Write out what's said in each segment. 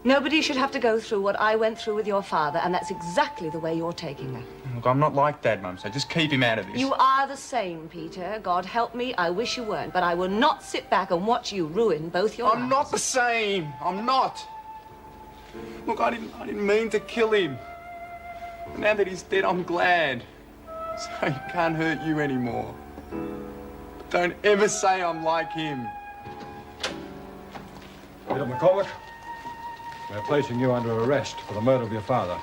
Nobody should have to go through what I went through with your father, and that's exactly the way you're taking her. Look, I'm not like Dad, Mum, so just keep him out of this. You are the same, Peter. God help me, I wish you weren't. But I will not sit back and watch you ruin both your lives. I'm not the same. I'm not. Look, I didn't mean to kill him. Now that he's dead, I'm glad. So he can't hurt you anymore. But don't ever say I'm like him. Peter McCormick, we're placing you under arrest for the murder of your father.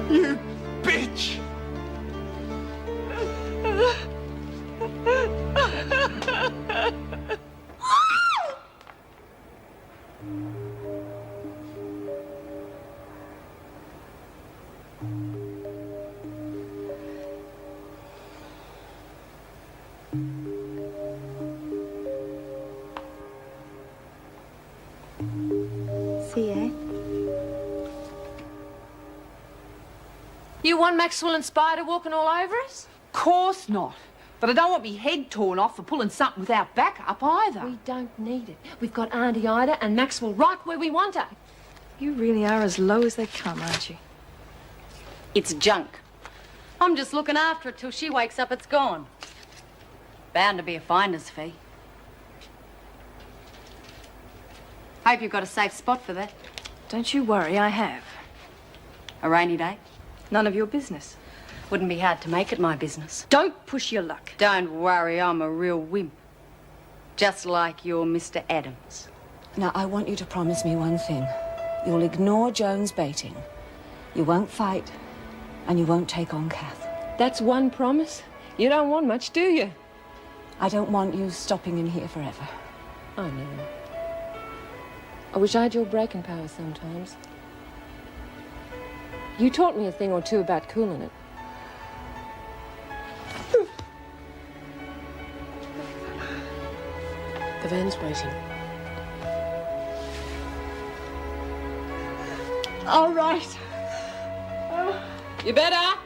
You bitch! See ya. You want Maxwell and Spider walking all over us? Course not. But I don't want me head torn off for pulling something without backup either. We don't need it. We've got Auntie Ida and Maxwell right where we want her. You really are as low as they come, aren't you? It's junk. I'm just looking after it till she wakes up, it's gone. Bound to be a finder's fee. Hope you've got a safe spot for that. Don't you worry, I have. A rainy day? None of your business. Wouldn't be hard to make it my business. Don't push your luck. Don't worry, I'm a real wimp. Just like your Mr. Adams. Now, I want you to promise me one thing. You'll ignore Joan's baiting. You won't fight, and you won't take on Kath. That's one promise. You don't want much, do you? I don't want you stopping in here forever. I know. I wish I had your braking power sometimes. You taught me a thing or two about cooling it. The van's waiting. All right. You better.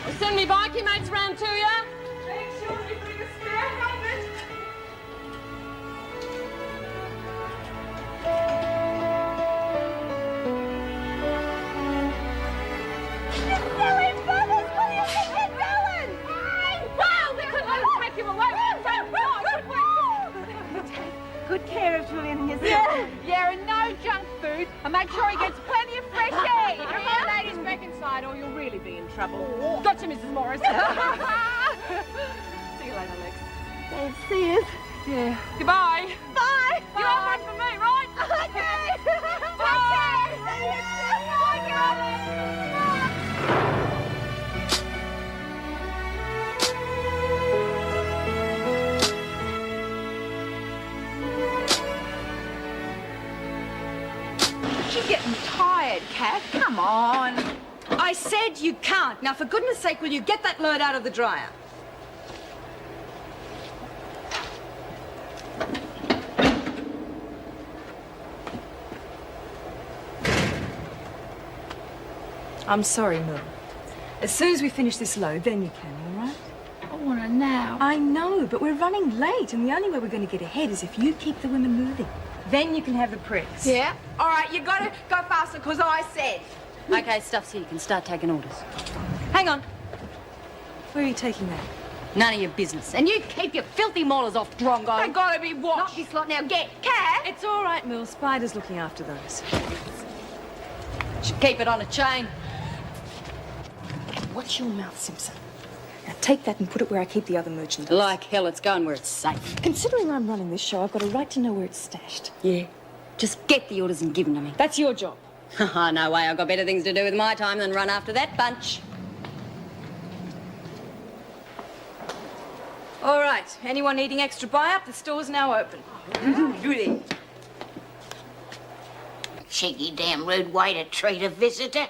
I'll send me bikie mates round to you. Make sure you bring a spare helmet. Good care of Julian and his Yeah, and no junk food. And make sure he gets plenty of fresh air. You bring the ladies back inside or you'll really be in trouble. Gotcha, Mrs. Morris. See you later, Lex. Thanks, see you. Yeah. Goodbye. Bye. You have one for me, right? Okay. You're getting tired, Kath. Come on. I said you can't. Now, for goodness sake, will you get that load out of the dryer? I'm sorry, Mel. As soon as we finish this load, then you can, all right? I want to now. I know, but we're running late, and the only way we're going to get ahead is if you keep the women moving. Then you can have the press. Yeah? All right, you got to go faster, because I said. Okay, stuff's here. You can start taking orders. Hang on. Where are you taking that? None of your business. And you keep your filthy maulers off, Drongo. They got to be Not watched. this lot now. Get. Cat! It's all right, Mill. Spider's looking after those. Should keep it on a chain. Watch your mouth, Simpson. Now take that and put it where I keep the other merchandise. Like hell, it's going where it's safe. Considering I'm running this show, I've got a right to know where it's stashed. Yeah. Just get the orders and give them to me. That's your job. No way. I've got better things to do with my time than run after that bunch. All right. Anyone needing extra buy-up? The store's now open. Goody. Cheeky damn rude way to treat a visitor.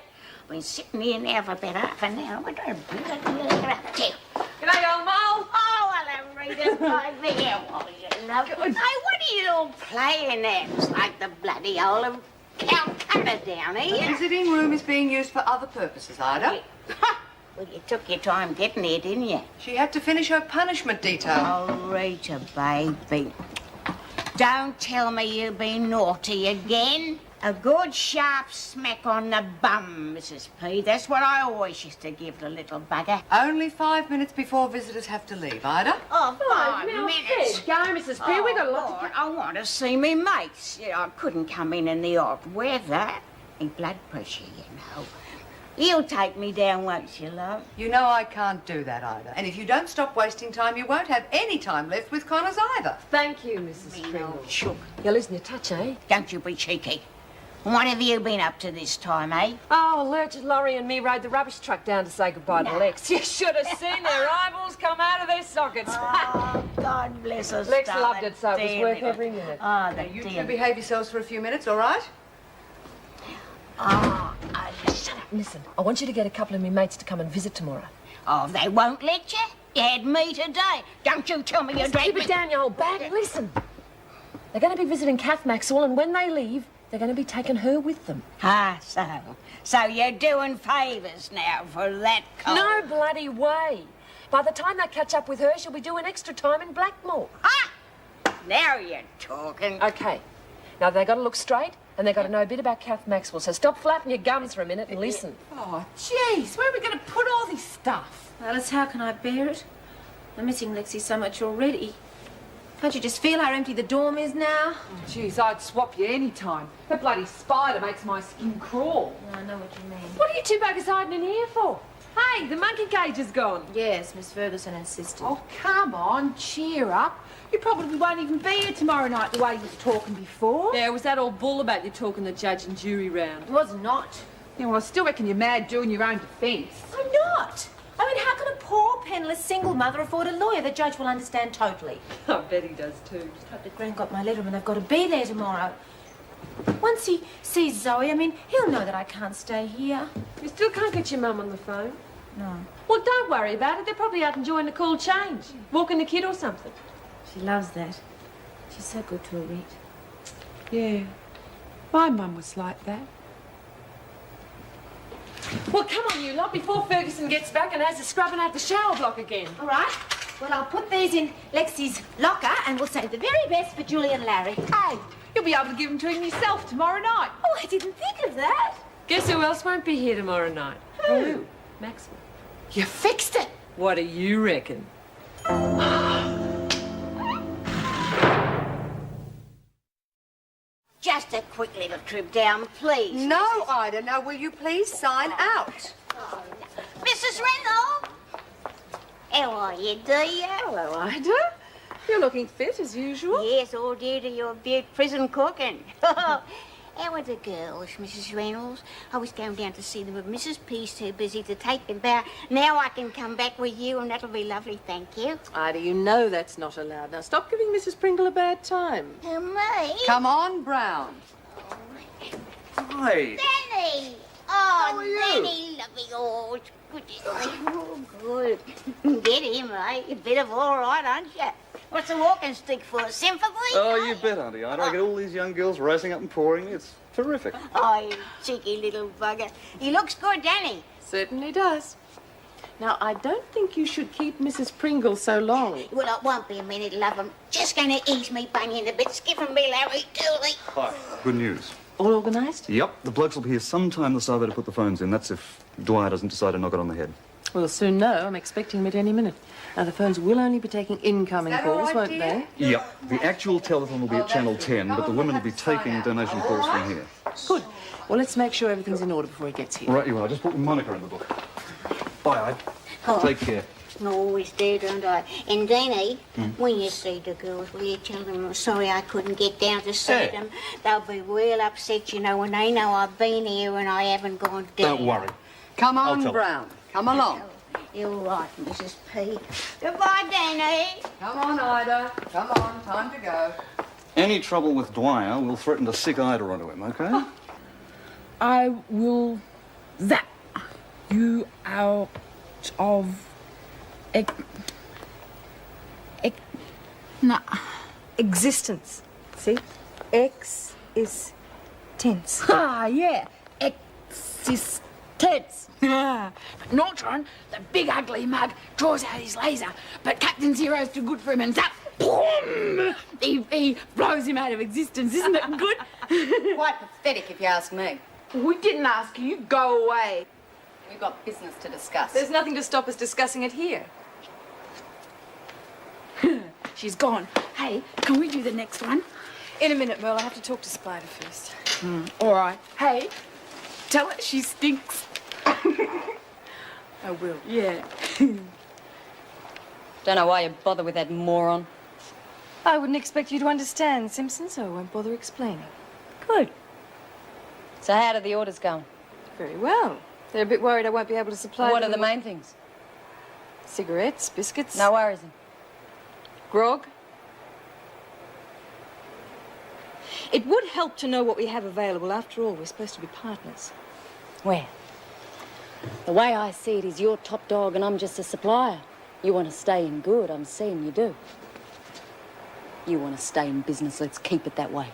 Been sitting here now for about half an hour. What a bloody look up to. G'day, old mole. Oh, hello, Rita. Hi there. Oh, you love it. Hey, what are you all playing at? It's like the bloody old Calcutta down here. The visiting room is being used for other purposes, Ida. Well, you took your time getting here, didn't you? She had to finish her punishment detail. Oh, Rita, baby. Don't tell me you've been naughty again. A good sharp smack on the bum, Mrs. P. That's what I always used to give the little bugger. Only 5 minutes before visitors have to leave, Ida. Oh, 5 minutes. Go, Mrs. P. We got a lot to Lord, I want to see me mates. I couldn't come in the odd weather. My blood pressure, you know. You'll take me down, won't you, love? You know I can't do that, Ida. And if you don't stop wasting time, you won't have any time left with Connors either. Thank you, Mrs. Me Pringle. old chook. You're losing your touch, eh? Don't you be cheeky. What have you been up to this time, eh? Oh, Lurch, Laurie and me rode the rubbish truck down to say goodbye to Lex. You should have seen their eyeballs come out of their sockets. Oh, God bless us. Lex darling. loved it, so it was Dear worth little- every minute. Oh, the You dear. two behave yourselves for a few minutes, all right? Oh, Shut up. Listen, I want you to get a couple of me mates to come and visit tomorrow. oh, they won't let you? You had me today. Don't you tell me you're Keep it draping. down, you old bag. Listen. They're going to be visiting Kath Maxwell, and when they leave, they're going to be taking her with them. Ah, so you're doing favours now for that call. No bloody way. By the time they catch up with her, she'll be doing extra time in Blackmore. Ah! Now you're talking. Okay. Now, they've got to look straight, and they've got to know a bit about Kath Maxwell. So stop flapping your gums for a minute and listen. Oh, jeez, where are we going to put all this stuff? Alice, how can I bear it? I'm missing Lexi so much already. Can't you just feel how empty the dorm is now? Jeez, I'd swap you any time. That bloody spider makes my skin crawl. I know what you mean. What are you two buggers hiding in here for? Hey, the monkey cage is gone. Yes, Miss Ferguson insisted. Oh, come on, cheer up. You probably won't even be here tomorrow night the way you was talking before. Yeah, was that all bull about you talking the judge and jury round? It was not. Yeah, well, I still reckon you're mad doing your own defence. I'm not. I mean, how can a poor, penniless, single mother afford a lawyer? The judge will understand totally. I bet he does too. Just hope that Gran got my letter and they've got to be there tomorrow. Once he sees Zoe, I mean, he'll know that I can't stay here. You still can't get your mum on the phone? No. Well, don't worry about it. They're probably out enjoying the cool change. Walking the kid or something. She loves that. She's so good to her, Rita. Yeah, my mum was like that. Well, come on, you lot, before Ferguson gets back and has to scrubbing out the shower block again. All right. Well, I'll put these in Lexi's locker and we'll save the very best for Julie and Larry. Hey, you'll be able to give them to him yourself tomorrow night. Oh, I didn't think of that. Guess who else won't be here tomorrow night? Who? Maxwell. You fixed it. What do you reckon? Just a quick little trip down, please. No, Ida. Now, will you please sign out? Mrs. Reynolds! How are you, dear? Hello, Ida. You're looking fit as usual. Yes, all due to your prison cooking. How are the girls, Mrs. Reynolds? I was going down to see them, but Mrs. P's too busy to take them back. Now I can come back with you, and that'll be lovely, thank you. Ida, you know that's not allowed. Now stop giving Mrs. Pringle a bad time. Me? Come on, Brown. Hi. Danny! Oh, Danny, lovely. Oh, it's good to see you. Oh, good. Get him, eh? A bit of all right, aren't you? What's a walking stick for? Sympathy? Oh, you bet, Auntie Ida. I get all these young girls racing up and pouring. It's terrific. Oh, you cheeky little bugger. He looks good, Danny. Certainly does. Now, I don't think you should keep Mrs. Pringle so long. Well, it won't be a minute, love. I'm just going to ease me bunion a bit. Skipping me, Larry, Dooley. Hi. Good news. All organised? Yep, the blokes will be here sometime this hour to put the phones in. That's if Dwyer doesn't decide to knock it on the head. We'll soon know. I'm expecting him at any minute. Now, the phones will only be taking incoming Is that all calls, right, won't dear? they? Yep, the actual telephone will be at Channel 10, but the women will be taking donation calls from here. Good. Well, let's make sure everything's in order before he gets here. Right you are. Just put Monica in the book. Bye, Ida. Take care. Always do, don't I? And Danny, when you see the girls, will you tell them I'm sorry I couldn't get down to see Yeah. them? They'll be real upset, you know, when they know I've been here and I haven't gone down. Don't worry. Come I'll on, tell her. Brown. Come along. You're right, Mrs. P. Goodbye, Danny. Come on, Ida. Come on, time to go. Any trouble with Dwyer, we'll threaten to sick Ida onto him, okay? I will zap you out of Existence. See? X is tense. Ah, yeah. Existence. Ted's. But Nortron, the big ugly mug, draws out his laser, but Captain Zero's too good for him and zap, boom! He blows him out of existence. Isn't it good? Quite pathetic, if you ask me. We didn't ask you. Go away. We've got business to discuss. There's nothing to stop us discussing it here. She's gone. Hey, can we do the next one? In a minute, Merle. I have to talk to Spider first. All right. Hey, tell her she stinks. I will. Yeah. Don't know why you bother with that moron. I wouldn't expect you to understand, Simpson, so I won't bother explaining. Good. So how do the orders go? Very well. They're a bit worried I won't be able to supply What them are the with main things? cigarettes, biscuits. No worries. Grog. It would help to know what we have available. After all, we're supposed to be partners. Well, the way I see it is you're top dog and I'm just a supplier. You want to stay in good, I'm seeing you do. You want to stay in business, let's keep it that way.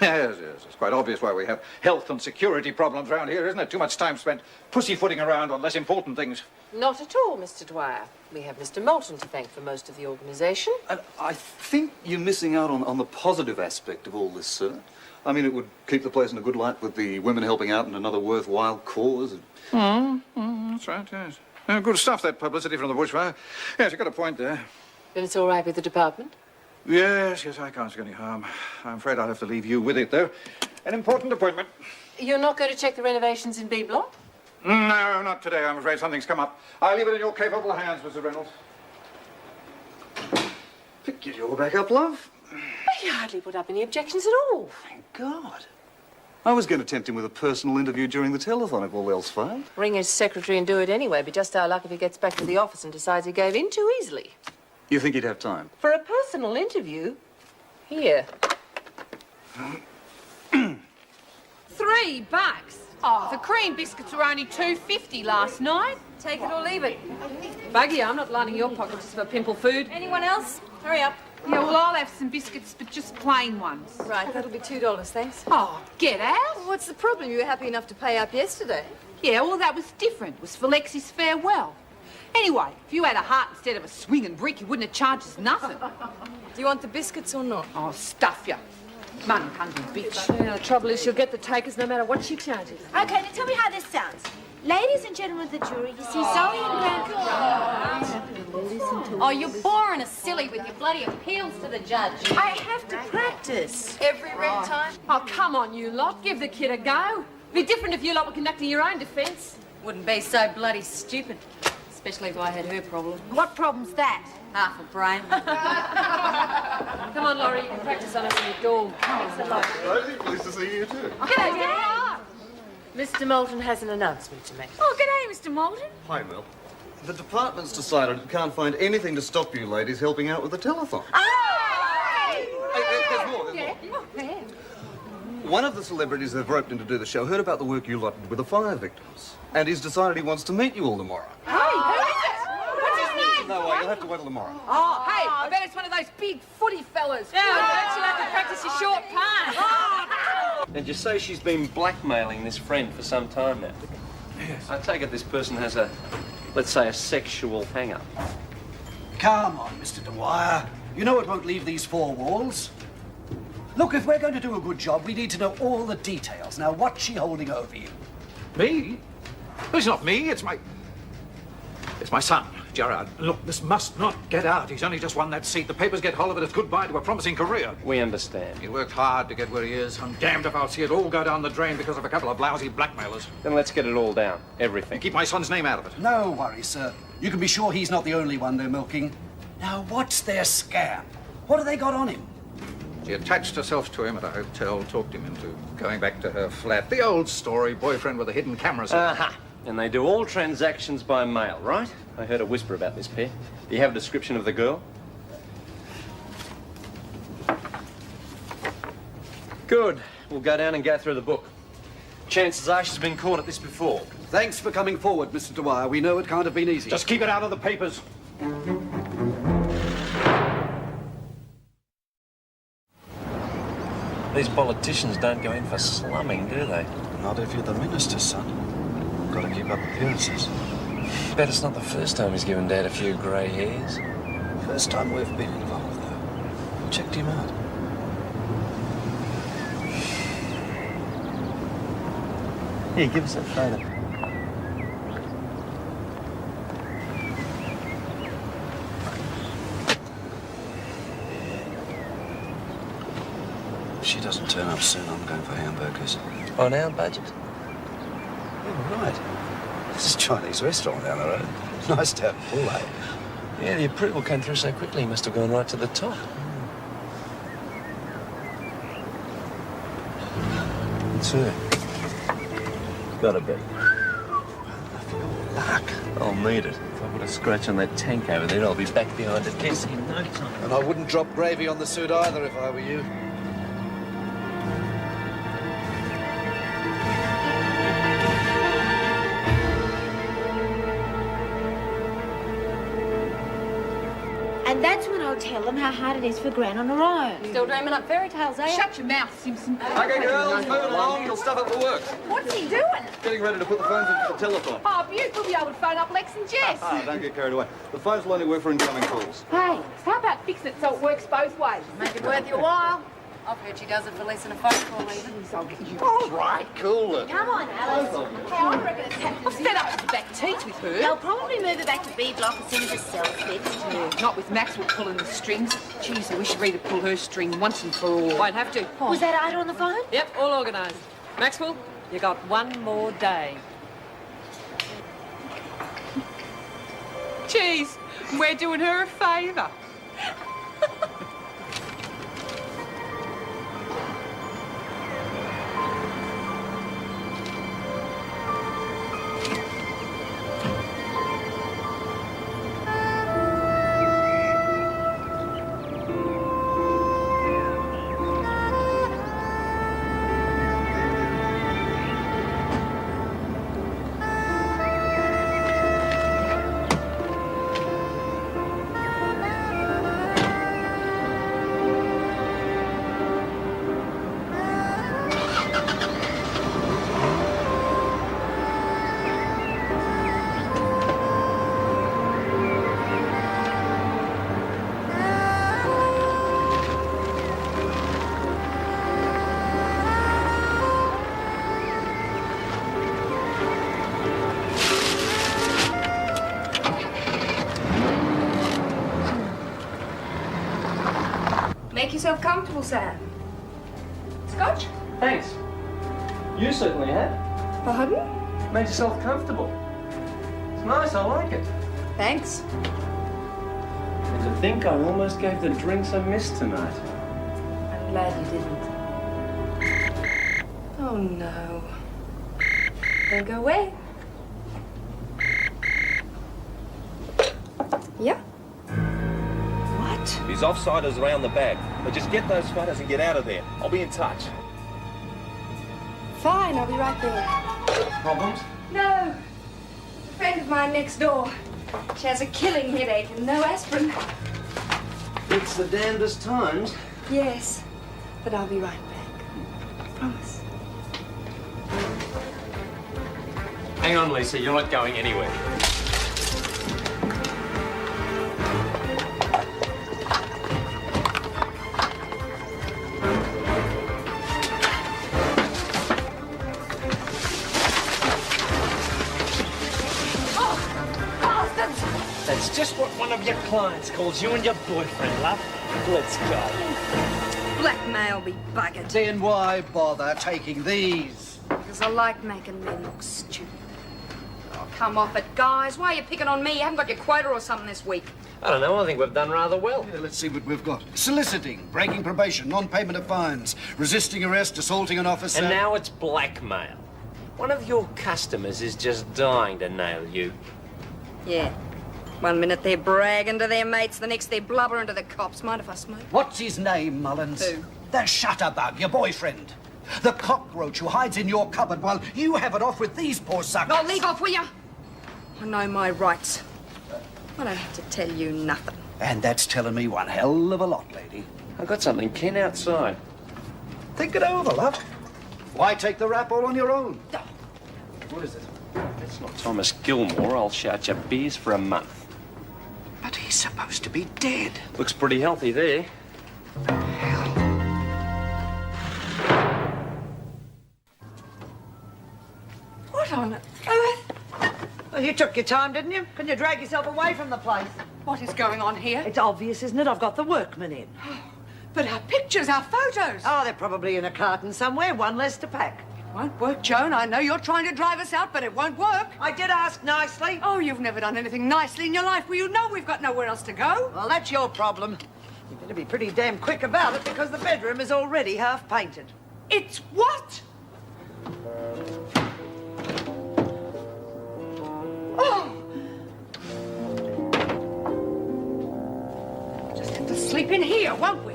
Yes, it's quite obvious why we have health and security problems around here, isn't it? Too much time spent pussyfooting around on less important things. Not at all, Mr. Dwyer. We have Mr. Moulton to thank for most of the organisation. And I think you're missing out on the positive aspect of all this, sir. I mean, it would keep the place in a good light with the women helping out in another worthwhile cause. That's right, yes. Good stuff, that publicity from the bushfire. Yes, you've got a point there. Then it's all right with the department? Yes, I can't see any harm. I'm afraid I'll have to leave you with it, though. An important appointment. You're not going to check the renovations in B Block? No, not today. I'm afraid something's come up. I'll leave it in your capable hands, Mr. Reynolds. Pick your back up, love. You hardly put up any objections at all. Thank God. I was going to tempt him with a personal interview during the telethon if all else failed. Ring his secretary and do it anyway. Be just our luck if he gets back to the office and decides he gave in too easily. You think he'd have time? For a personal interview? Here. $3. Oh, the cream biscuits were only $2.50 last night. Take it or leave it. Buggy, I'm not lining your pocket just for pimple food. Anyone else? Hurry up. Yeah, well, I'll have some biscuits, but just plain ones. Right, that'll be $2, thanks. Oh, get out. Well, what's the problem? You were happy enough to pay up yesterday. Yeah, well, that was different. It was for Lexi's farewell. Anyway, if you had a heart instead of a swinging brick, you wouldn't have charged us nothing. Do you want the biscuits or not? Oh, stuff ya. Money-hungry bitch. Yeah, the trouble is she'll get the takers no matter what she charges. Okay, now tell me how this sounds. Ladies and gentlemen of the jury, you see Zoe and Oh, you're boring us silly with your bloody appeals to the judge. I have to practice. Every red time? Oh, come on, you lot. Give the kid a go. Be different if you lot were conducting your own defence. Wouldn't be so bloody stupid. Especially if I had her problem. What problem's that? Half a brain. Come on, Laurie, you can practice on us in the dorm. Rosie, pleased to see you too. G'day, Dad. Mr. Moulton has an announcement to make. Oh, g'day, Mr. Moulton. Hi, Mel. The department's decided it can't find anything to stop you ladies helping out with the telethon. Hey, there's more. One of the celebrities they've roped in to do the show heard about the work you lot did with the fire victims, and he's decided he wants to meet you all tomorrow. Hey, who is it? What's his name? No, you'll have to wait till tomorrow. Oh, hey, I bet it's one of those big footy fellas. Yeah, I bet you'll have to practice your short pass. And you say she's been blackmailing this friend for some time now? Yes. I take it this person has a, let's say, a sexual hang-up. Come on, Mr. Dwyer. You know it won't leave these four walls. Look, if we're going to do a good job, we need to know all the details. Now, what's she holding over you? Me? Well, it's not me, it's my son, Gerard. Look, this must not get out. He's only just won that seat. The papers get hold of it. It's goodbye to a promising career. We understand. He worked hard to get where he is. I'm damned if I'll see it all go down the drain because of a couple of lousy blackmailers. Then let's get it all down. Everything. And keep my son's name out of it. No worries, sir. You can be sure he's not the only one they're milking. Now, what's their scam? What have they got on him? She attached herself to him at a hotel, talked him into going back to her flat. The old story, boyfriend with a hidden camera. Aha! And they do all transactions by mail, right? I heard a whisper about this pair. Do you have a description of the girl? Good. We'll go down and go through the book. Chances are she's been caught at this before. Thanks for coming forward, Mr. Dwyer. We know it can't have been easy. Just keep it out of the papers. These politicians don't go in for slumming, do they? Not if you're the minister's son. Got to keep up appearances. Bet it's not the first time he's given Dad a few grey hairs. First time we've been involved, though. Checked him out. Here, give us that photo. If she doesn't turn up soon, I'm going for hamburgers. On our budget? Oh, right. This is a Chinese restaurant down the road. Nice to have pull, eh? Yeah, the approval came through so quickly, he must have gone right to the top. It's her. Gotta be. Luck. I'll need it. If I put a scratch on that tank over there, I'll be back behind the desk in no time. And I wouldn't drop gravy on the suit either if I were you. And that's when I'll tell them how hard it is for Gran on her own. Still dreaming up fairy tales, eh? Shut your mouth, Simpson. Okay, girls, moving along. You'll stuff up the works. What's he doing? Getting ready to put the phones into the telephone. Oh, Beaut, we'll be able to phone up Lex and Jess. Don't get carried away. The phones will only work for incoming calls. Hey, how about fixing it so it works both ways? Make it worth your while. I've heard she does it for less than a phone call, even. I'll get you. All right, cool it. Come on, Alice. Hey, I reckon it's happened. I'm fed up with the back teeth with her. They'll probably move her back to B block as soon as the cell fits too. Not with Maxwell pulling the strings. Geez, I wish Rita pull her string once and for all. Won't have to. Was that Ida on the phone? Yep, all organised. Maxwell, you got one more day. Geez, we're doing her a favour. Make yourself comfortable, Sam. Scotch? Thanks. You certainly have. Pardon? Made yourself comfortable. It's nice, I like it. Thanks. And to think I almost gave the drinks a miss tonight. I'm glad you didn't. Oh, no. Don't go away. Yeah? What? These offsiders around the back. But just get those photos and get out of there. I'll be in touch. Fine, I'll be right there. Problems? No. A friend of mine next door. She has a killing headache and no aspirin. It's the damnedest times. Yes, but I'll be right back. Promise. Hang on, Lisa. You're not going anywhere. That's just what one of your clients calls you and your boyfriend, love. Let's go. Blackmail be buggered. Then why bother taking these? Because I like making men look stupid. Oh, come off it, guys. Why are you picking on me? You haven't got your quota or something this week. I don't know. I think we've done rather well. Yeah, let's see what we've got. Soliciting, breaking probation, non-payment of fines, resisting arrest, assaulting an officer. And now it's blackmail. One of your customers is just dying to nail you. Yeah. One minute they're bragging to their mates, the next they're blubbering to the cops. Mind if I smoke? What's his name, Mullins? Who? The shutterbug, your boyfriend. The cockroach who hides in your cupboard while you have it off with these poor suckers. Oh, leave off, will you? I know my rights. I don't have to tell you nothing. And that's telling me one hell of a lot, lady. I've got something, Ken, outside. Think it over, love. Why take the rap all on your own? What is it? That's not Thomas Gilmore. I'll shout you beers for a month. But he's supposed to be dead. Looks pretty healthy there. What on earth? Well, you took your time, didn't you? Couldn't you drag yourself away from the place? What is going on here? It's obvious, isn't it? I've got the workmen in. But our pictures, our photos. Oh, they're probably in a carton somewhere, one less to pack. It won't work, Joan. I know you're trying to drive us out, but it won't work. I did ask nicely. Oh, you've never done anything nicely in your life. Well, you know we've got nowhere else to go. Well, that's your problem. You better be pretty damn quick about it because the bedroom is already half painted. It's what? Oh! Just have to sleep in here, won't we?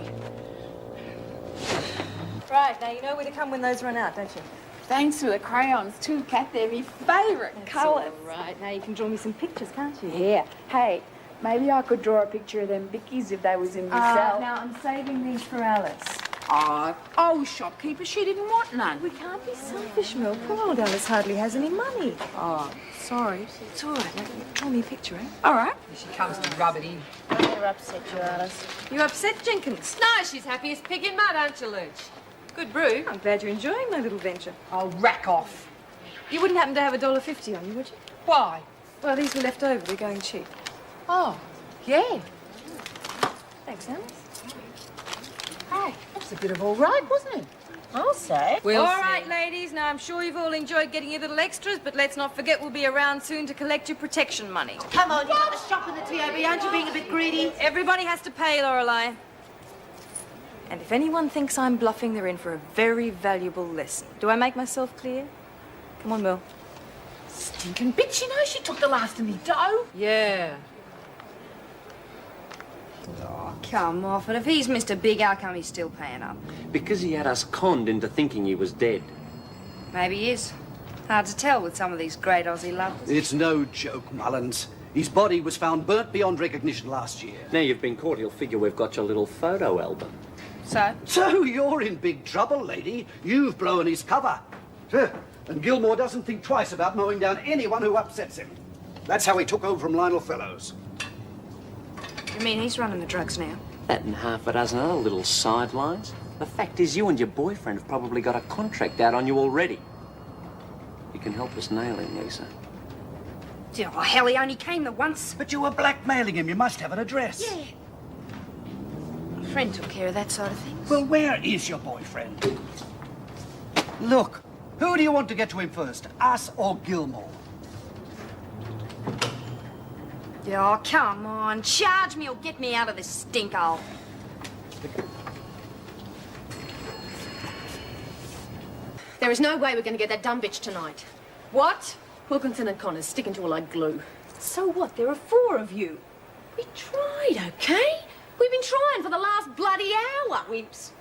Right, now you know where to come when those run out, don't you? Thanks for the crayons too, Kath. They're my favourite colours. All right, now you can draw me some pictures, can't you? Yeah. Hey, maybe I could draw a picture of them bickies if they was in my cell. Now I'm saving these for Alice. Oh, shopkeeper, she didn't want none. We can't be selfish, Mill. Poor old Alice hardly has any money. Oh, sorry. It's all right. Now, draw me a picture, eh? All right. She comes to rub it in. You're upset, you, Alice. You upset Jenkins? No, she's happy as pig in mud, aren't you, Luch? Good brew. I'm glad you're enjoying my little venture. Oh, rack off. You wouldn't happen to have $1.50 on you, would you? Why? Well, these were left over. They're going cheap. Oh, yeah. Thanks, Alice. Hey, that's a bit of all right, wasn't it? I'll say. We'll All see. right, ladies. Now, I'm sure you've all enjoyed getting your little extras, but let's not forget we'll be around soon to collect your protection money. Come on, you've got to shop in the TAB. Aren't you being a bit greedy? Everybody has to pay, Lorelei. And if anyone thinks I'm bluffing, they're in for a very valuable lesson. Do I make myself clear? Come on, Bill. Stinking bitch, you know she took the last of me dough. Yeah. Oh, come off it. If he's Mr. Big, how come he's still paying up? Because he had us conned into thinking he was dead. Maybe he is. Hard to tell with some of these great Aussie lovers. It's no joke, Mullins. His body was found burnt beyond recognition last year. Now you've been caught, he'll figure we've got your little photo album. So? So you're in big trouble, lady. You've blown his cover. And Gilmore doesn't think twice about mowing down anyone who upsets him. That's how he took over from Lionel Fellows. You mean he's running the drugs now? That and half a dozen other little sidelines. The fact is, you and your boyfriend have probably got a contract out on you already. You can help us nail him, Lisa. Oh, hell, he only came the once. But you were blackmailing him. You must have an address. Yeah. A friend took care of that sort of thing. Well, where is your boyfriend? Look, who do you want to get to him first, us or Gilmore? Oh, come on. Charge me or get me out of this stinkhole. There is no way we're going to get that dumb bitch tonight. What? Wilkinson and Connors sticking to her like glue. So what? There are 4 of you. We tried, okay? We've been trying for the last bloody hour. Wimps.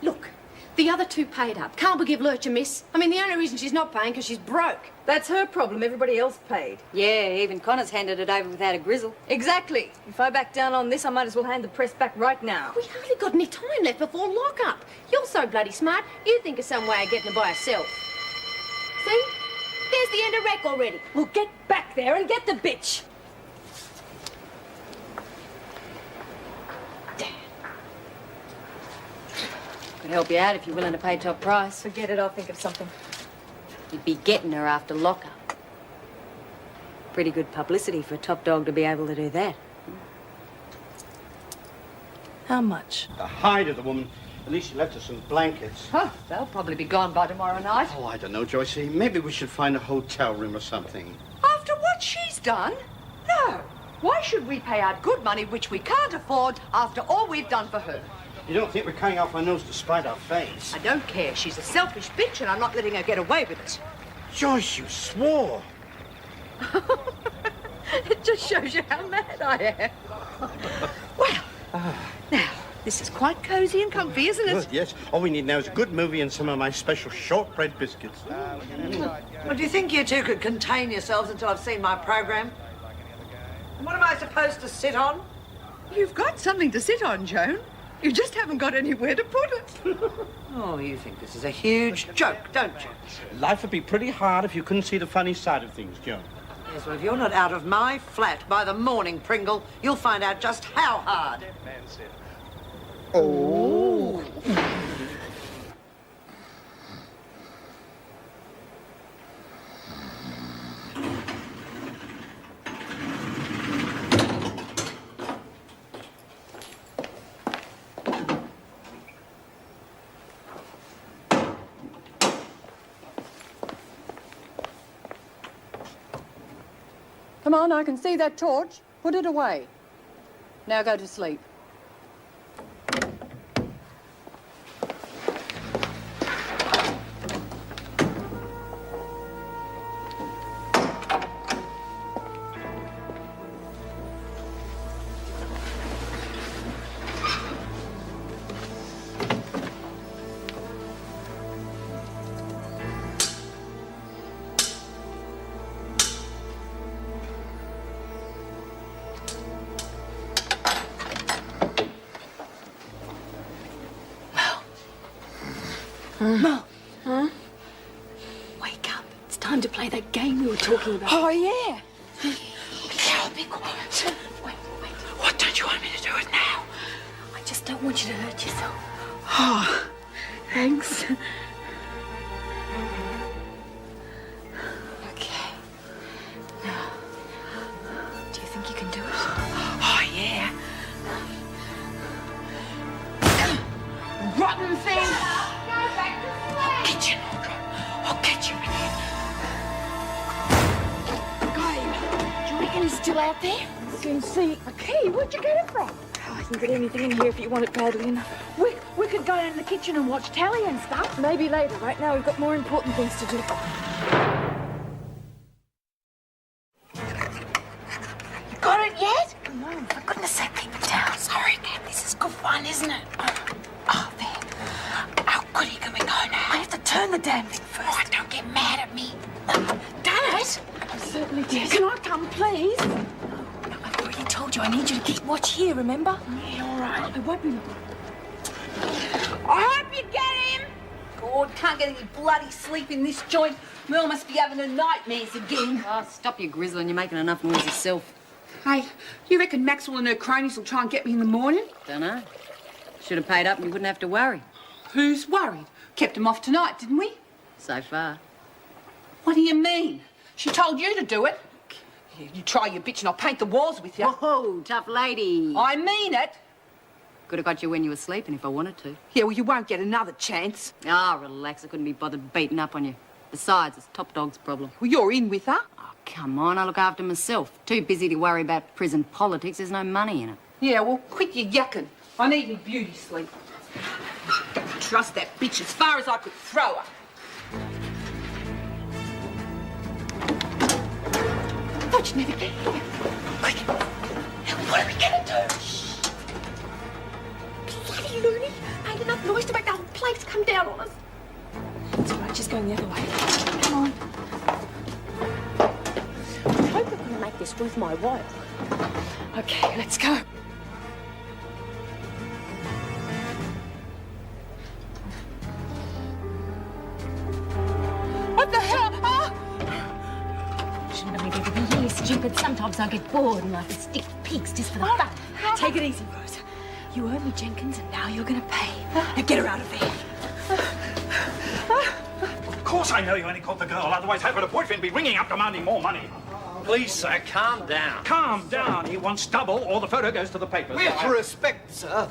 Look, the other 2 paid up. Can't we give Lurch a miss? I mean, the only reason she's not paying because she's broke. That's her problem. Everybody else paid. Yeah, even Connor's handed it over without a grizzle. Exactly. If I back down on this, I might as well hand the press back right now. We hardly got any time left before lock-up. You're so bloody smart, you think of some way of getting her by herself. See? There's the end of wreck already. Well, get back there and get the bitch. Could help you out if you're willing to pay top price. Forget it. I'll think of something. You'd be getting her after lockup. Pretty good publicity for a top dog to be able to do that. How much? The hide of the woman. At least she left us some blankets. Huh, they'll probably be gone by tomorrow night. Oh, I don't know, Joycey. Maybe we should find a hotel room or something. After what she's done? No. Why should we pay out good money which we can't afford after all we've done for her? You don't think we're cutting off our nose to spite our face? I don't care. She's a selfish bitch and I'm not letting her get away with it. Joyce, you swore. It just shows you how mad I am. Well, now, this is quite cosy and comfy, isn't it? Good, yes. All we need now is a good movie and some of my special shortbread biscuits. Well, do you think you 2 could contain yourselves until I've seen my program? And what am I supposed to sit on? You've got something to sit on, Joan. You just haven't got anywhere to put it. Oh, you think this is a huge joke, don't you? Life would be pretty hard if you couldn't see the funny side of things, Joan. Yes, well, if you're not out of my flat by the morning, Pringle, you'll find out just how hard. Oh. Come on, I can see that torch. Put it away. Now go to sleep. Mum. Huh? Wake up. It's time to play that game we were talking about. Oh, yeah. Now, be quiet. Wait. What don't you want me to do it now? I just don't want you to hurt yourself. Oh, thanks. Okay. Now, do you think you can do it? Oh, yeah. Rotten thing! I'll get you, Nora. I'll get you again. Got him. Do you reckon he's still out there? Can see a key. Where'd you get it from? Oh, I can get anything in here if you want it badly enough. We could go down to the kitchen and watch telly and stuff. Maybe later. Right now, we've got more important things to do. You got it yet? No, for goodness sake, keep it down. Sorry, Kath. This is good fun, isn't it? Oh, there. How goody can we go now? I have to turn the damn thing first. Oh, don't get mad at me. Dad? I certainly did. Can I come, please? I've already told you I need you to keep watch here, remember? Yeah, all right. I won't be... I hope you get him. God, can't get any bloody sleep in this joint. Mel must be having her nightmares again. Oh, stop your grizzling. You're making enough noise yourself. Hey, you reckon Maxwell and her cronies will try and get me in the morning? Dunno. Should have paid up and you wouldn't have to worry. Who's worried? Kept them off tonight, didn't we? So far. What do you mean? She told you to do it. Yeah, you try your bitch and I'll paint the walls with you. Whoa, tough lady. I mean it. Could have got you when you were sleeping if I wanted to. Yeah, well, you won't get another chance. Ah, relax. I couldn't be bothered beating up on you. Besides, it's Top Dog's problem. Well, you're in with her. Oh, come on. I look after myself. Too busy to worry about prison politics. There's no money in it. Yeah, well, quit your yakking. I need me beauty sleep. Don't trust that bitch as far as I could throw her. Thought you'd never get here. Quick. What are we gonna do? Shh. Bloody loony. Made enough noise to make the whole place come down on us. It's all right, she's going the other way. Come on. I hope you're going to make this worth my while. Okay, let's go. What the hell? Huh? Shouldn't have needed to be here, stupid. Sometimes I get bored and I can stick pigs just for the fun. Take it easy, Rose. You owe me, Jenkins, and now you're going to pay. Now get her out of there. Of course I know you only caught the girl, otherwise how could a boyfriend be ringing up demanding more money? Please, sir, calm down. Calm down. He wants double or the photo goes to the papers. With respect, sir.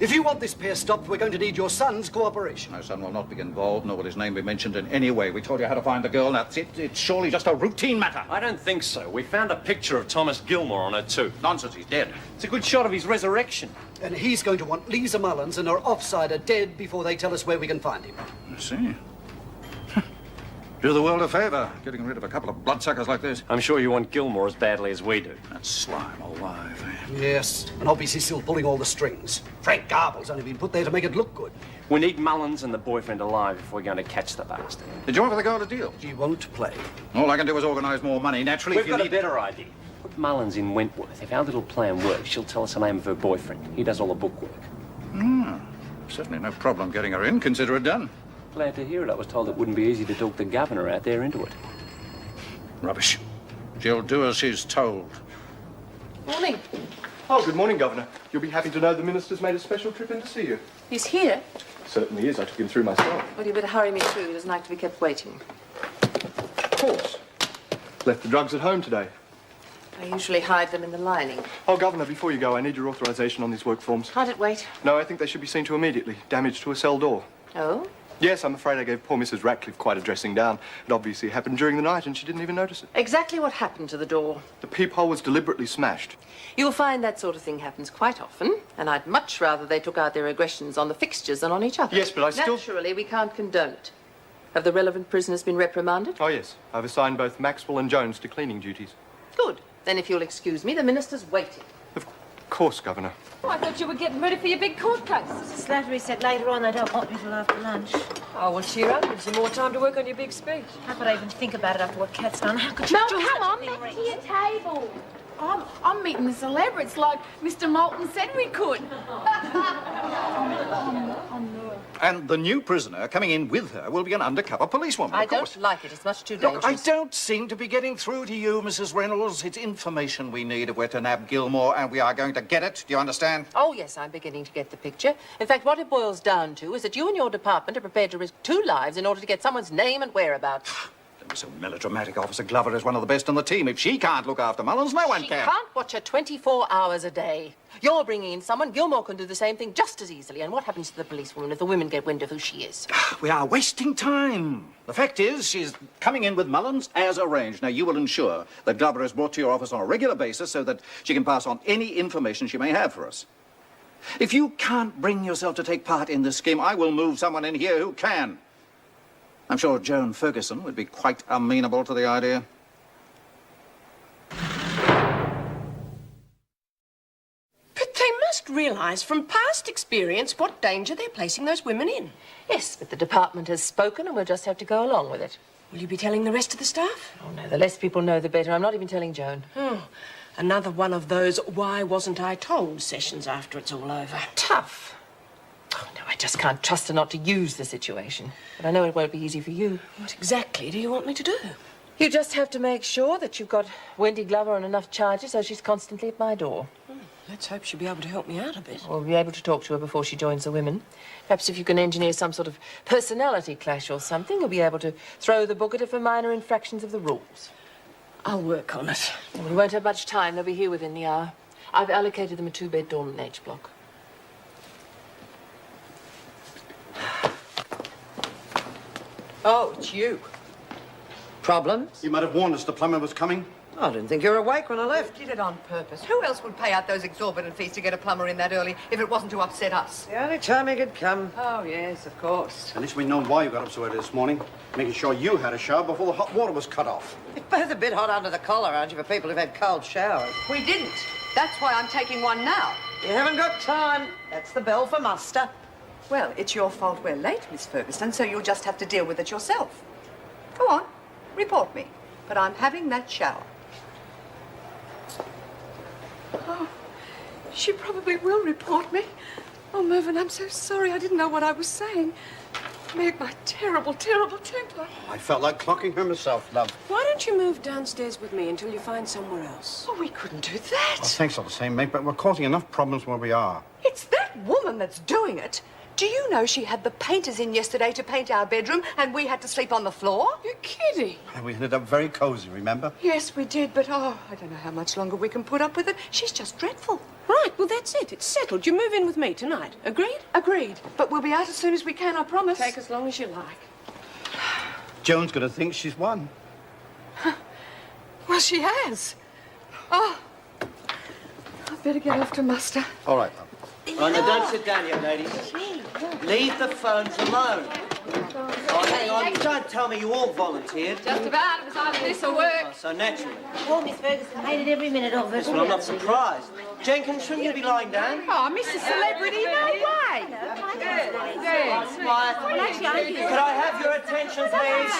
If you want this pair stopped, we're going to need your son's cooperation. My son will not be involved, nor will his name be mentioned in any way. We told you how to find the girl. That's it. It's surely just a routine matter. I don't think so. We found a picture of Thomas Gilmore on her, too. Nonsense, he's dead. It's a good shot of his resurrection. And he's going to want Lisa Mullins and her offsider dead before they tell us where we can find him. I see. Do the world a favour, getting rid of a couple of bloodsuckers like this. I'm sure you want Gilmore as badly as we do. That slime alive, eh? Yes, and obviously still pulling all the strings. Frank Garble's only been put there to make it look good. We need Mullins and the boyfriend alive if we're going to catch the bastard. Did you offer the girl a deal? She won't play. All I can do is organise more money. Naturally, We've if you got need... a better idea. Put Mullins in Wentworth. If our little plan works, she'll tell us the name of her boyfriend. He does all the bookwork. Certainly no problem getting her in. Consider it done. Glad to hear it. I was told it wouldn't be easy to talk the governor out there into it. Rubbish. She'll do as she's told. Morning. Oh, good morning, Governor. You'll be happy to know the Minister's made a special trip in to see you. He's here? Certainly is. I took him through myself. Well, you better hurry me through. He doesn't like to be kept waiting. Of course. Left the drugs at home today. I usually hide them in the lining. Oh, Governor, before you go, I need your authorization on these work forms. Can't it wait? No, I think they should be seen to immediately. Damage to a cell door. Oh? Yes, I'm afraid I gave poor Mrs. Ratcliffe quite a dressing down. It obviously happened during the night and she didn't even notice it. Exactly what happened to the door? The peephole was deliberately smashed. You'll find that sort of thing happens quite often, and I'd much rather they took out their aggressions on the fixtures than on each other. Yes, but I still... Naturally, we can't condone it. Have the relevant prisoners been reprimanded? Oh, yes. I've assigned both Maxwell and Jones to cleaning duties. Good. Then if you'll excuse me, the minister's waiting. Of course, Governor. Oh, I thought you were getting ready for your big court case. Slattery said later on they don't want me till after lunch. Oh, well, cheer up. Gives you more time to work on your big speech. How could I even think about it after what Kath's done? How could you No, do come such a on, thing, back Reece? to your table. I'm meeting the celebrities like Mr. Moulton said we could. And the new prisoner coming in with her will be an undercover policewoman, I of course. don't like it. It's much too Look, dangerous. I don't seem to be getting through to you, Mrs. Reynolds. It's information we need if we're to nab Gilmore, and we are going to get it. Do you understand? Oh, yes, I'm beginning to get the picture. In fact, what it boils down to is that you and your department are prepared to risk 2 lives in order to get someone's name and whereabouts. Don't be so melodramatic. Officer Glover is one of the best on the team. If she can't look after Mullins, no one She can. can't watch her 24 hours a day. You're bringing in someone. Gilmore can do the same thing just as easily. And what happens to the policewoman if the women get wind of who she is? We are wasting time. The fact is, she's coming in with Mullins as arranged. Now, you will ensure that Glover is brought to your office on a regular basis so that she can pass on any information she may have for us. If you can't bring yourself to take part in this scheme, I will move someone in here who can. I'm sure Joan Ferguson would be quite amenable to the idea. But they must realise from past experience what danger they're placing those women in. Yes, but the department has spoken and we'll just have to go along with it. Will you be telling the rest of the staff? Oh, no, the less people know, the better. I'm not even telling Joan. Oh, another one of those why wasn't I told sessions after it's all over. Tough. Oh, no, I just can't trust her not to use the situation. But I know it won't be easy for you. What exactly do you want me to do? You just have to make sure that you've got Wendy Glover on enough charges so she's constantly at my door. Let's hope she'll be able to help me out a bit. We'll be able to talk to her before she joins the women. Perhaps if you can engineer some sort of personality clash or something, you'll be able to throw the book at her for minor infractions of the rules. I'll work on it. We won't have much time. They'll be here within the hour. I've allocated them a 2-bed dorm in H block. Oh, it's you. Problems? You might have warned us the plumber was coming. I didn't think you were awake when I left. Did it on purpose. Who else would pay out those exorbitant fees to get a plumber in that early if it wasn't to upset us? The only time he could come. Oh, yes, of course. At least we know why you got up so early this morning. Making sure you had a shower before the hot water was cut off. You're both a bit hot under the collar, aren't you, for people who've had cold showers? We didn't. That's why I'm taking one now. You haven't got time. That's the bell for muster. Well, it's your fault we're late, Miss Ferguson, so you'll just have to deal with it yourself. Go on, report me. But I'm having that shower. Oh, she probably will report me. Oh, Mervyn, I'm so sorry. I didn't know what I was saying. Meg, my terrible, terrible temper. I felt like clocking her myself, love. Why don't you move downstairs with me until you find somewhere else? Oh, we couldn't do that. Well, thanks all the same, mate, but we're causing enough problems where we are. It's that woman that's doing it. Do you know she had the painters in yesterday to paint our bedroom and we had to sleep on the floor? You're kidding. And we ended up very cozy, remember? Yes, we did, but I don't know how much longer we can put up with it. She's just dreadful. Right, well, that's it. It's settled. You move in with me tonight. Agreed? Agreed. But we'll be out as soon as we can, I promise. Take as long as you like. Joan's gonna think she's won. Well, she has. Oh, I'd better get off to muster. All right, love. Right, now don't sit down yet, ladies. Leave the phones alone. Oh, hang on. You don't tell me you all volunteered. Just about. It was either this or work. Oh, so naturally. Well, Miss Ferguson hated every minute of it. Well, I'm not surprised. Jenkins, shouldn't you be lying down? Oh, Mr. Celebrity, no way. Could I have your attention, please?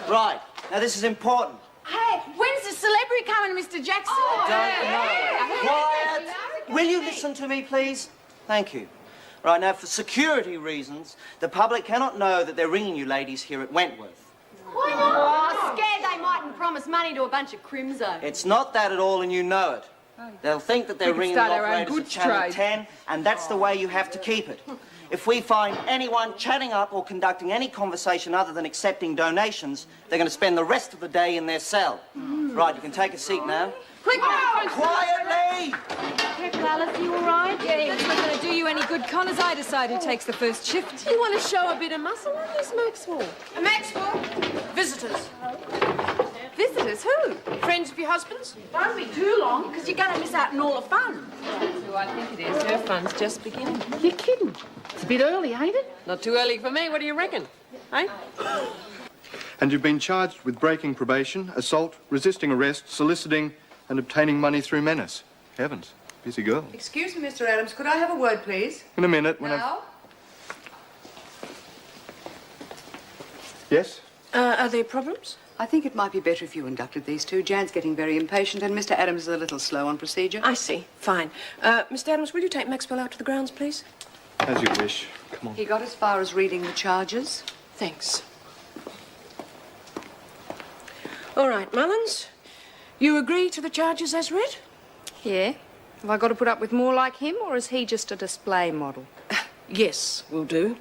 Right. Now, this is important. Hey, when's the celebrity coming, Mr. Jackson? Don't know. Quiet. Will you listen to me, please? Thank you. Right, now, for security reasons, the public cannot know that they're ringing you ladies here at Wentworth. Why not? Oh, scared they mightn't promise money to a bunch of crimsos. It's not that at all, and you know it. They'll think that they're We could ringing the start our own operators of goods Channel trade. 10, and that's the way you have to keep it. If we find anyone chatting up or conducting any conversation other than accepting donations, they're going to spend the rest of the day in their cell. Right, you can take a seat now. Quick! Quietly! Careful, Alice, you all right? Yeah, that's not going to do you any good. Connor's I decide who takes the first shift. You want to show a bit of muscle on this, Maxwell? Maxwell, visitors. Visitors? Who? Friends of your husband's? Don't be too long, because you're going to miss out on all the fun. That's who I think it is. Her fun's just beginning. You're kidding. It's a bit early, ain't it? Not too early for me. What do you reckon? Eh? And you've been charged with breaking probation, assault, resisting arrest, soliciting, and obtaining money through menace. Heavens, busy girl. Excuse me, Mr. Adams. Could I have a word, please? In a minute, when Now? Yes? Are there problems? I think it might be better if you inducted these two. Jan's getting very impatient, and Mr. Adams is a little slow on procedure. I see. Fine. Mr. Adams, will you take Maxwell out to the grounds, please? As you wish. Come on. He got as far as reading the charges. Thanks. All right, Mullins. You agree to the charges as read? Yeah. Have I got to put up with more like him, or is he just a display model? Yes, will do.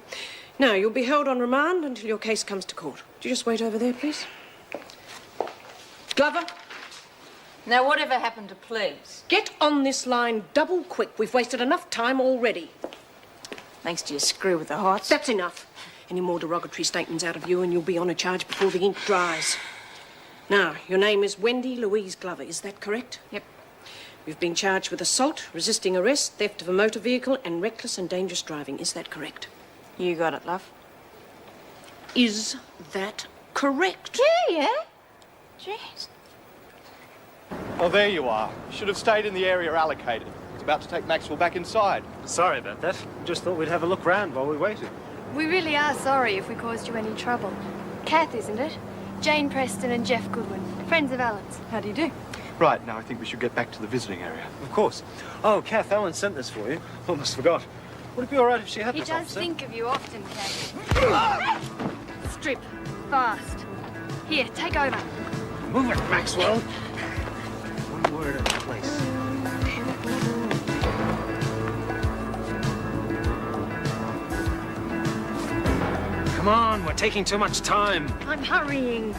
Now, you'll be held on remand until your case comes to court. Would you just wait over there, please? Glover, Now, whatever happened to please? get on this line double quick. We've wasted enough time already. Thanks to your screw with the hearts. That's enough. Any more derogatory statements out of you and you'll be on a charge before the ink dries. Now, your name is Wendy Louise Glover, is that correct? Yep. You've been charged with assault, resisting arrest, theft of a motor vehicle, and reckless and dangerous driving. Is that correct? You got it, love. Is that correct? Yeah. Jeez. Oh, there you are. You should have stayed in the area allocated. It's about to take Maxwell back inside. Sorry about that. Just thought we'd have a look round while we waited. We really are sorry if we caused you any trouble. Kath, isn't it? Jane Preston and Jeff Goodwin, friends of Alan's. How do you do? Right, now I think we should get back to the visiting area. Of course. Oh, Kath, Alan sent this for you. Almost forgot. Would it be all right if she had He this, does officer? think of you often, Kath. Strip. Fast. Here, take over. Move it, Maxwell. One word at a place. Come on, we're taking too much time. I'm hurrying.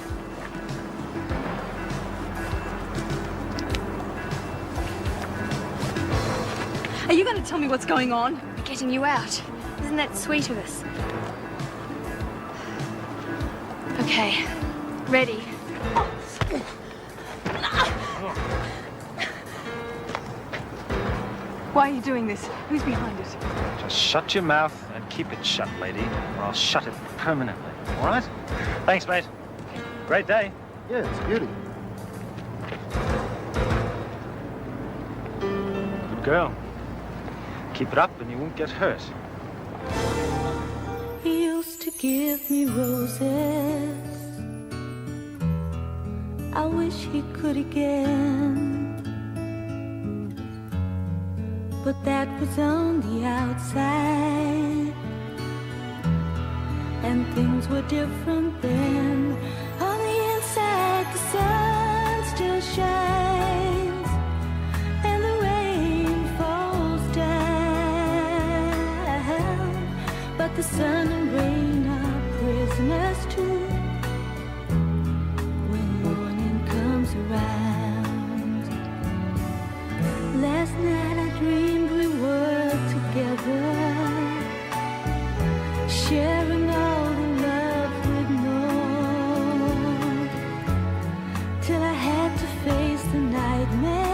Are you going to tell me what's going on? We're getting you out. Isn't that sweet of us? Okay. Ready. Why are you doing this? Who's behind it? Just shut your mouth and keep it shut, lady, or I'll shut it permanently. All right? Thanks, mate. Great day. Yeah, it's a beauty. Good girl. Keep it up and you won't get hurt. He used to give me roses. I wish he could again. But that was on the outside, and things were different then. On the inside, the sun still shines, and the rain falls down. But the sun and rain are prisoners too when morning comes around. Last night I dreamed we were together, sharing all the love we'd known, till I had to face the nightmare.